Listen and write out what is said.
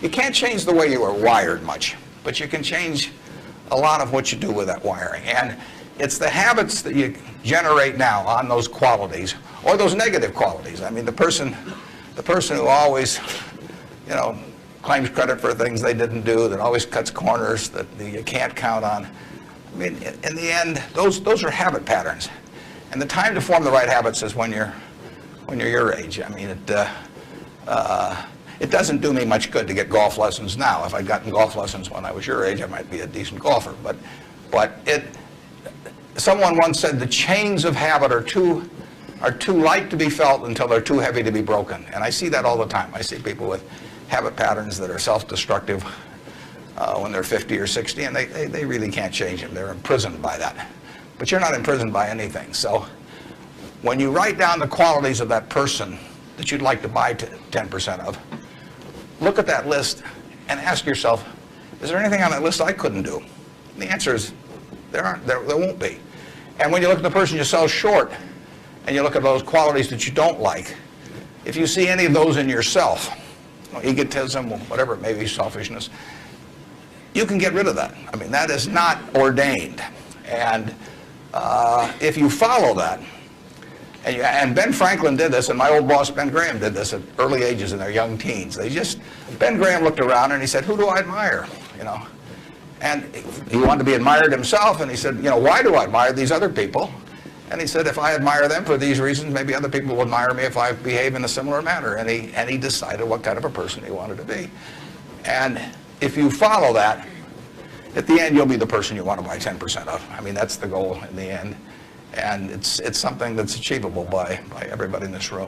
You can't change the way you are wired much, but you can change a lot of what you do with that wiring. And it's the habits that you generate now on those qualities, or those negative qualities. I mean, the person who always, you know, claims credit for things they didn't do, that always cuts corners, that you can't count on. I mean, in the end, those are habit patterns. And the time to form the right habits is when you're your age. I mean, it doesn't do me much good to get golf lessons now. If I'd gotten golf lessons when I was your age, I might be a decent golfer. But someone once said the chains of habit are too light to be felt until they're too heavy to be broken. And I see that all the time. I see people with habit patterns that are self-destructive when they're 50 or 60, and they really can't change them. They're imprisoned by that. But you're not imprisoned by anything. So when you write down the qualities of that person that you'd like to buy 10% of, look at that list and ask yourself, is there anything on that list I couldn't do? And the answer is there won't be. And when you look at the person you sell short and you look at those qualities that you don't like, if you see any of those in yourself, egotism, whatever it may be, selfishness, you can get rid of that. I mean, that is not ordained. And if you follow that, and Ben Franklin did this, and my old boss Ben Graham did this at early ages in their young teens. Ben Graham looked around and he said, who do I admire? You know, and he wanted to be admired himself, and he said, you know, why do I admire these other people? And he said, if I admire them for these reasons, maybe other people will admire me if I behave in a similar manner. And he decided what kind of a person he wanted to be. And if you follow that, at the end, you'll be the person you want to buy 10% of. I mean, that's the goal in the end. And it's something that's achievable by everybody in this room.